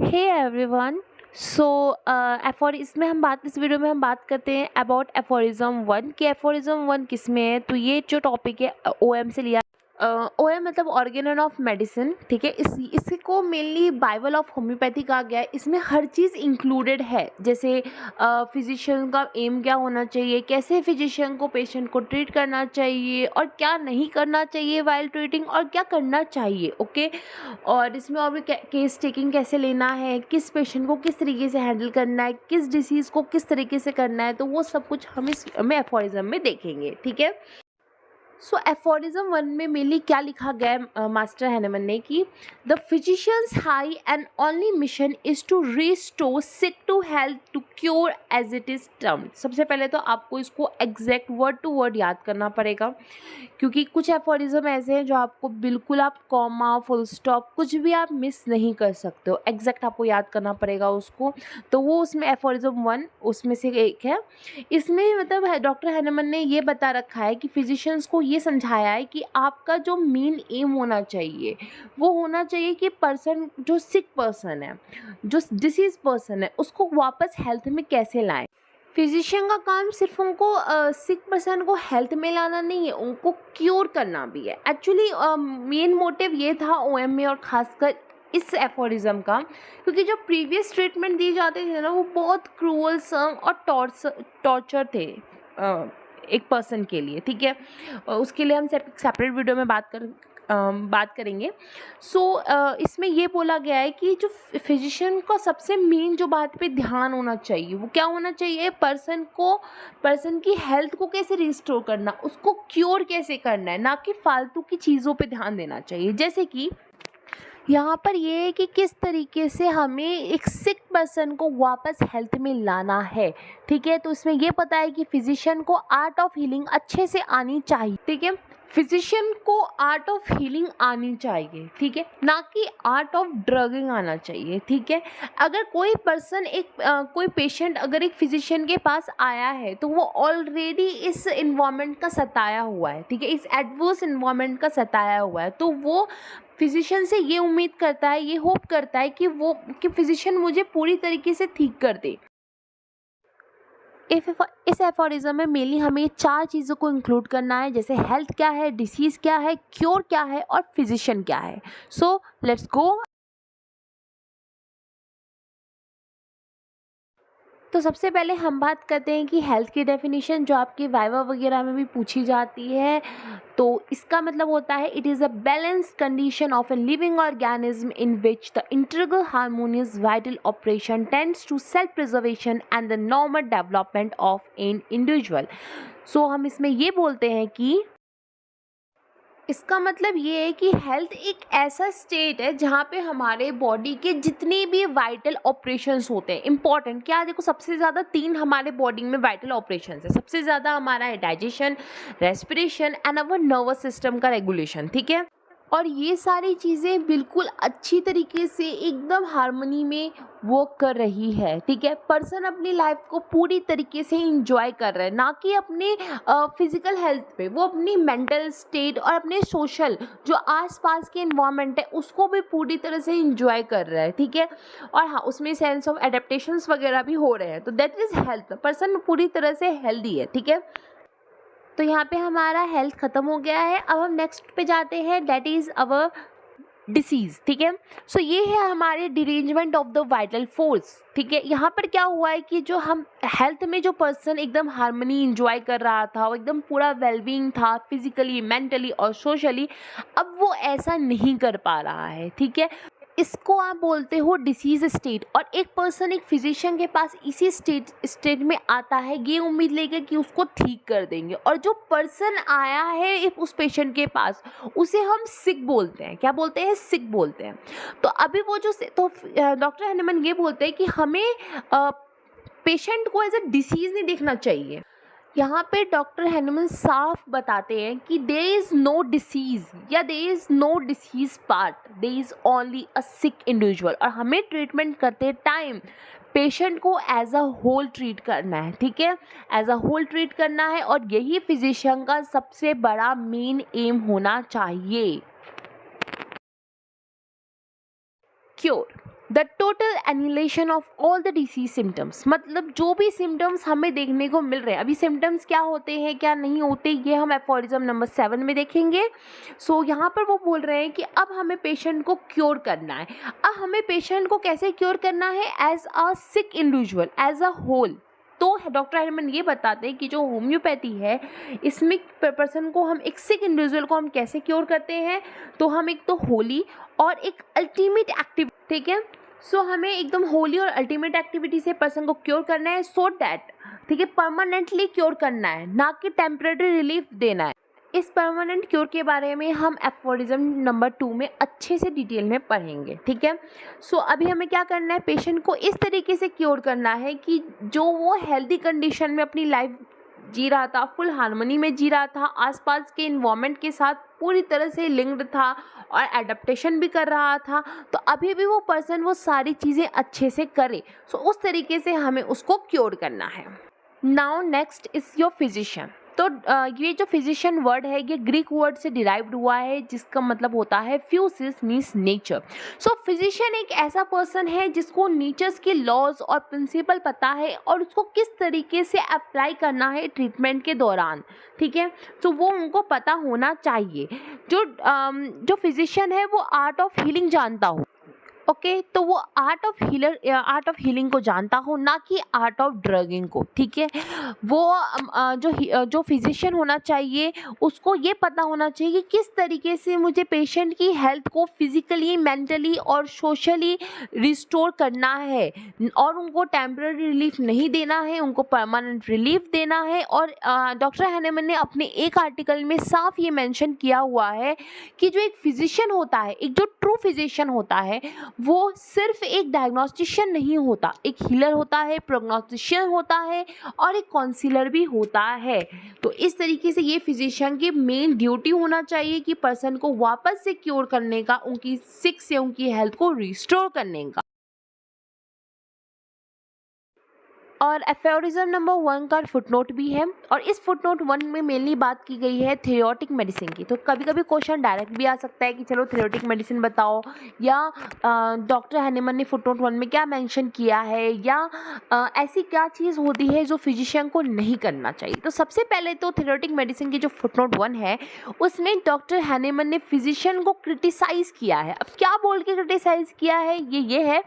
Hey everyone. सो इस video में हम बात करते हैं अबाउट एफोरिज्म वन कि एफोरिज्म वन किस में है। तो ये जो टॉपिक है ओएम से लिया। ओएम मतलब ऑर्गेनन ऑफ मेडिसिन, ठीक है। इसको मेनली बाइबल ऑफ होम्योपैथी कहा गया है। इसमें हर चीज़ इंक्लूडेड है, जैसे फिजिशियन का एम क्या होना चाहिए, कैसे फिजिशियन को पेशेंट को ट्रीट करना चाहिए और क्या नहीं करना चाहिए वाइल ट्रीटिंग, और क्या करना चाहिए, ओके। और इसमें और भी केस टेकिंग कैसे लेना है, किस पेशेंट को किस तरीके से हैंडल करना है, किस डिसीज़ को किस तरीके से करना है, तो वो सब कुछ हम इस में एफोरिज्म में देखेंगे, ठीक है। सो एफोरिज्म वन में मेनली क्या लिखा गया है मास्टर हैनेमन ने कि the physician's high and only mission is to restore sick to health to cure as it is termed. सबसे पहले तो आपको इसको एग्जैक्ट वर्ड टू वर्ड याद करना पड़ेगा, क्योंकि कुछ एफोरिज्म ऐसे हैं जो आपको बिल्कुल आप कॉमा फुल स्टॉप कुछ भी आप मिस नहीं कर सकते हो, एग्जैक्ट आपको याद करना पड़ेगा उसको। तो वो उसमें एफोरिज्म वन उसमें से एक है। इसमें मतलब डॉक्टर हैनेमन ने ये बता रखा है कि फिजिशियंस को ये समझाया है कि आपका जो मेन एम होना चाहिए वो होना चाहिए कि पर्सन जो सिक पर्सन है, जो डिसीज पर्सन है, उसको वापस हेल्थ में कैसे लाएं। फिजिशियन का काम सिर्फ उनको सिक पर्सन को हेल्थ में लाना नहीं है, उनको क्योर करना भी है। एक्चुअली मेन मोटिव ये था ओएम में और ख़ासकर इस एफोरिज्म का, क्योंकि जो प्रीवियस ट्रीटमेंट दिए जाते थे ना वो बहुत क्रूअल सम और टॉर्चर थे एक पर्सन के लिए, ठीक है। उसके लिए हम सेपरेट वीडियो में बात करेंगे। सो इसमें ये बोला गया है कि जो फिजिशियन का सबसे मेन जो बात पे ध्यान होना चाहिए वो क्या होना चाहिए, पर्सन की हेल्थ को कैसे रिस्टोर करना, उसको क्योर कैसे करना है, ना कि फालतू की चीज़ों पे ध्यान देना चाहिए। जैसे कि यहाँ पर ये है कि किस तरीके से हमें एक सिक पर्सन को वापस हेल्थ में लाना है, ठीक है। तो इसमें ये पता है कि फिजिशियन को आर्ट ऑफ हीलिंग अच्छे से आनी चाहिए, ठीक है। फिजिशियन को आर्ट ऑफ हीलिंग आनी चाहिए, ठीक है, ना कि आर्ट ऑफ ड्रगिंग आना चाहिए, ठीक है। अगर कोई पर्सन कोई पेशेंट अगर एक फिजिशियन के पास आया है तो वो ऑलरेडी इस इन्वायरमेंट का सताया हुआ है, ठीक है, इस एडवर्स इन्वायरमेंट का सताया हुआ है, तो वो फिजिशियन से ये उम्मीद करता है, ये होप करता है कि फिजिशियन मुझे पूरी तरीके से ठीक कर दे। इस एफोरिज्म में मेनली हमें 4 चीज़ों को इंक्लूड करना है, जैसे हेल्थ क्या है, डिसीज़ क्या है, क्योर क्या है और फिजिशियन क्या है। So let's go. तो सबसे पहले हम बात करते हैं कि हेल्थ की डेफिनेशन जो आपकी वाइवा वगैरह में भी पूछी जाती है। तो इसका मतलब होता है it is a balanced condition of a living organism in which the integral harmonious vital operation tends to self preservation and the normal development of an individual. So हम इसमें ये बोलते हैं कि इसका मतलब ये है कि हेल्थ एक ऐसा स्टेट है जहाँ पे हमारे बॉडी के जितने भी वाइटल ऑपरेशंस होते हैं इंपॉर्टेंट, क्या देखो सबसे ज़्यादा 3 हमारे बॉडी में वाइटल ऑपरेशंस है। सबसे ज़्यादा हमारा है digestion, respiration and our nervous system का रेगुलेशन, ठीक है। और ये सारी चीज़ें बिल्कुल अच्छी तरीके से एकदम हार्मनी में वर्क कर रही है, ठीक है। पर्सन अपनी लाइफ को पूरी तरीके से इंजॉय कर रहा है, ना कि अपने फिजिकल हेल्थ पे, वो अपनी मेंटल स्टेट और अपने सोशल जो आसपास के इन्वायरमेंट है उसको भी पूरी तरह से इंजॉय कर रहा है, ठीक है। और हाँ, उसमें सेंस ऑफ एडेप्टेशंस वगैरह भी हो रहे हैं, तो दैट इज़ हेल्थ। पर्सन पूरी तरह से हेल्दी है, ठीक है। तो यहाँ पे हमारा हेल्थ ख़त्म हो गया है। अब हम नेक्स्ट पे जाते हैं, दैट इज़ अवर डिसीज़, ठीक है। सो ये है हमारे derangement of the vital force, ठीक है। यहाँ पर क्या हुआ है कि जो हम हेल्थ में जो पर्सन एकदम हार्मनी इंजॉय कर रहा था, वो एकदम पूरा वेलबींग था फिजिकली, मेंटली और सोशली, अब वो ऐसा नहीं कर पा रहा है, ठीक है। इसको आप बोलते हो डिसीज स्टेट। और एक पर्सन एक फिजिशियन के पास इसी स्टेट में आता है ये उम्मीद लेकर कि उसको ठीक कर देंगे, और जो पर्सन आया है उस पेशेंट के पास उसे हम सिक बोलते हैं। क्या बोलते हैं? सिक बोलते हैं। तो अभी वो जो तो डॉक्टर हैनेमन ये बोलते हैं कि हमें पेशेंट को एज अ डिसीज नहीं देखना चाहिए। यहाँ पे डॉक्टर हैनेमन साफ बताते हैं कि देयर इज़ नो डिसीज़ या there is no disease part, there is only a sick individual. और हमें ट्रीटमेंट करते टाइम पेशेंट को एज अ होल ट्रीट करना है, ठीक है, एज अ होल ट्रीट करना है। और यही फिजिशियन का सबसे बड़ा मेन एम होना चाहिए। Cure, the total annihilation of all the disease symptoms, मतलब जो भी सिम्टम्स हमें देखने को मिल रहे हैं, अभी सिम्टम्स क्या होते हैं क्या नहीं होते ये हम एफोरिज्म नंबर 7 में देखेंगे। सो यहाँ पर वो बोल रहे हैं कि अब हमें पेशेंट को क्योर करना है। अब हमें पेशेंट को कैसे क्योर करना है? As a sick individual, as a whole. तो डॉक्टर हैनेमन ये बताते हैं कि जो होम्योपैथी है इसमें पर्सन को हम एक सिक इंडिविजुअल को हम कैसे क्योर करते हैं, तो हम एक तो होली और एक अल्टीमेट एक्टिविटी, ठीक है। सो हमें एकदम होली और अल्टीमेट एक्टिविटी से पर्सन को क्योर करना है, सो दैट, ठीक है, परमानेंटली क्योर करना है, ना कि टेम्परेरी रिलीफ देना है। इस परमानेंट क्योर के बारे में हम एफोरिज्म नंबर 2 में अच्छे से डिटेल में पढ़ेंगे, ठीक है। सो अभी हमें क्या करना है, पेशेंट को इस तरीके से क्योर करना है कि जो वो हेल्दी कंडीशन में अपनी लाइफ जी रहा था, फुल हार्मनी में जी रहा था, आसपास के इन्वायरमेंट के साथ पूरी तरह से लिंक्ड था और एडेप्टेशन भी कर रहा था, तो अभी भी वो पर्सन वो सारी चीज़ें अच्छे से करे। सो उस तरीके से हमें उसको क्योर करना है। Now next is your physician. तो ये जो फिजिशियन वर्ड है ये ग्रीक वर्ड से डिराइव्ड हुआ है जिसका मतलब होता है फ्यूसिस मीन्स नेचर। सो फिजिशियन एक ऐसा पर्सन है जिसको नेचर्स के लॉज और प्रिंसिपल पता है और उसको किस तरीके से अप्लाई करना है ट्रीटमेंट के दौरान, ठीक है। तो वो उनको पता होना चाहिए। जो फिजिशियन है वो आर्ट ऑफ हीलिंग जानता हो, ओके, तो वो आर्ट ऑफ हीलिंग को जानता हो, ना कि आर्ट ऑफ ड्रगिंग को, ठीक है। वो जो फिजिशियन होना चाहिए उसको ये पता होना चाहिए कि किस तरीके से मुझे पेशेंट की हेल्थ को फिजिकली, मेंटली और सोशली रिस्टोर करना है, और उनको टेम्पररी रिलीफ नहीं देना है, उनको परमानेंट रिलीफ देना है। और डॉक्टर हैनेमन ने अपने एक आर्टिकल में साफ ये मेंशन किया हुआ है कि जो एक फिजिशियन होता है, एक जो ट्रू फिजिशियन होता है, वो सिर्फ एक डायग्नोस्टिशियन नहीं होता, एक हीलर होता है, प्रोग्नोस्टिशियन होता है और एक काउंसलर भी होता है। तो इस तरीके से ये फिजिशियन की मेन ड्यूटी होना चाहिए कि पर्सन को वापस से क्योर करने का, उनकी सिक से उनकी हेल्थ को रिस्टोर करने का। और एफोरिज्म नंबर 1 का फुटनोट भी है, और इस फुटनोट 1 में मेनली बात की गई है थेरोटिक मेडिसिन की। तो कभी कभी क्वेश्चन डायरेक्ट भी आ सकता है कि चलो थेरोटिक मेडिसिन बताओ, या डॉक्टर हैनेमन ने फुटनोट 1 में क्या मेंशन किया है, या ऐसी क्या चीज़ होती है जो फिजिशियन को नहीं करना चाहिए। तो सबसे पहले तो थेरोटिक मेडिसिन की जो फुटनोट 1 है उसमें डॉक्टर हैनेमन ने फिजिशियन को क्रिटिसाइज़ किया है। अब क्या बोल के क्रिटिसाइज़ किया है, ये है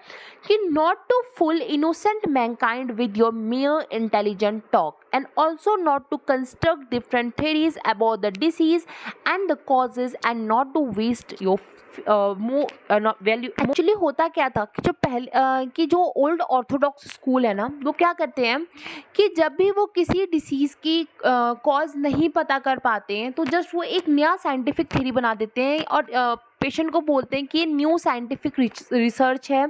कि not to fool innocent mankind with your mere intelligent talk, and also not to construct different theories about the disease and the causes, and not to waste your value. Actually होता क्या था कि जो ओल्ड ऑर्थोडॉक्स स्कूल है ना, वो क्या करते हैं कि जब भी वो किसी डिसीज़ की कॉज नहीं पता कर पाते हैं तो जस्ट वो एक नया साइंटिफिक थ्योरी बना देते हैं और पेशेंट को बोलते हैं कि ये न्यू साइंटिफिक रिसर्च है,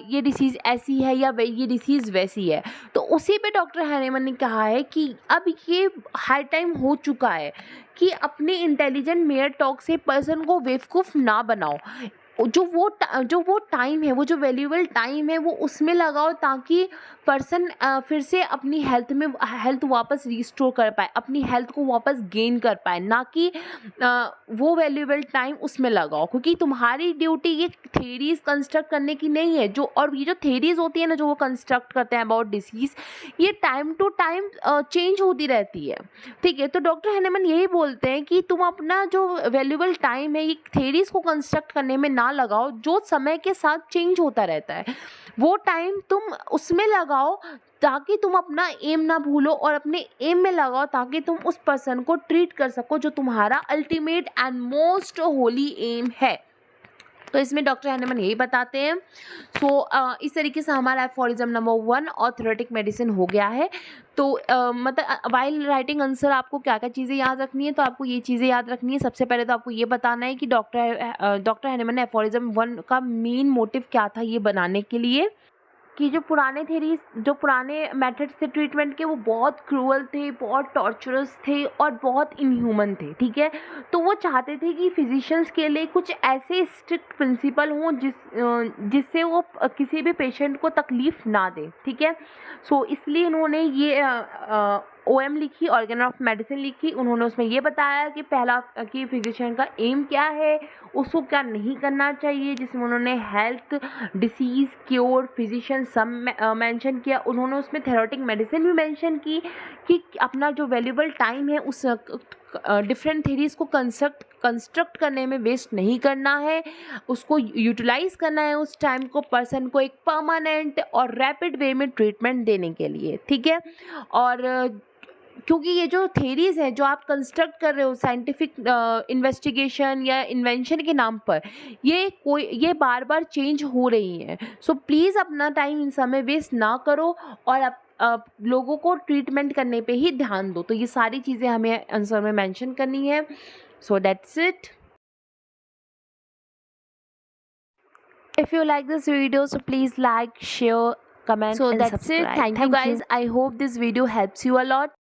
ये डिसीज़ ऐसी है या ये डिसीज़ वैसी है। तो उसी पे डॉक्टर हैनेमन ने कहा है कि अब ये हाई टाइम हो चुका है कि अपने इंटेलिजेंट मेयर टॉक से पर्सन को बेवकूफ़ ना बनाओ। जो वो टाइम है, वो जो वैल्यूएबल टाइम है, वो उसमें लगाओ ताकि पर्सन फिर से अपनी हेल्थ वापस रिस्टोर कर पाए, अपनी हेल्थ को वापस गेन कर पाए, ना कि वो वैल्यूएबल टाइम उसमें लगाओ। क्योंकि तुम्हारी ड्यूटी ये थेरीज कंस्ट्रक्ट करने की नहीं है, ये जो थेरीज होती है ना, जो वो कंस्ट्रक्ट करते हैं अबाउट डिसीज़, ये टाइम टू टाइम चेंज होती रहती है, ठीक है। तो डॉक्टर हैनेमन यही बोलते हैं कि तुम अपना जो वैल्यूएबल टाइम है ये थेरीज को कंस्ट्रक्ट करने में ना लगाओ, जो समय के साथ चेंज होता रहता है, वो टाइम तुम उसमें लगाओ ताकि तुम अपना एम ना भूलो, और अपने एम में लगाओ ताकि तुम उस पर्सन को ट्रीट कर सको जो तुम्हारा ultimate and most holy aim है। तो इसमें डॉक्टर हैनेमन यही बताते हैं। सो इस तरीके से हमारा एफोरिज्म नंबर 1 और थेरेटिक मेडिसिन हो गया है। तो मतलब वाइल राइटिंग आंसर आपको क्या क्या चीज़ें याद रखनी है, तो आपको ये चीज़ें याद रखनी है। सबसे पहले तो आपको ये बताना है कि डॉक्टर हैनेमन ने एफोरिज्म 1 का मेन मोटिव क्या था ये बनाने के लिए, कि जो पुराने मेथड्स थे ट्रीटमेंट के, वो बहुत क्रूअल थे, बहुत टॉर्चरस थे और बहुत इनह्यूमन थे, ठीक है। तो वो चाहते थे कि फिजिशियंस के लिए कुछ ऐसे स्ट्रिक्ट प्रिंसिपल हों जिससे वो किसी भी पेशेंट को तकलीफ़ ना दें, ठीक है। सो इसलिए इन्होंने ये OM लिखी, ऑर्गन ऑफ मेडिसिन लिखी। उन्होंने उसमें ये बताया कि पहला कि फिजिशियन का एम क्या है, उसको क्या नहीं करना चाहिए, जिसमें उन्होंने हेल्थ, डिसीज़, क्योर, फिजिशियन सब मेंशन किया। उन्होंने उसमें थेरेटिक मेडिसिन भी मेंशन की कि अपना जो वैल्यूबल टाइम है उस डिफरेंट थेरीज़ को कंस्ट्रक्ट करने में वेस्ट नहीं करना है, उसको यूटिलाइज़ करना है उस टाइम को पर्सन को एक परमानेंट और रैपिड वे में ट्रीटमेंट देने के लिए, ठीक है। और क्योंकि ये जो थेरीज़ हैं जो आप कंस्ट्रक्ट कर रहे हो साइंटिफिक इन्वेस्टिगेशन या इन्वेंशन के नाम पर, ये बार बार चेंज हो रही हैं। सो प्लीज़ अपना टाइम इन सब में वेस्ट ना करो और लोगों को ट्रीटमेंट करने पे ही ध्यान दो। तो ये सारी चीज़ें हमें आंसर में मेंशन करनी है। So that's it. If you like this video, so please like, share, comment So and that's it. subscribe. Thank you, Thank you guys. guys. I hope this video helps you a lot.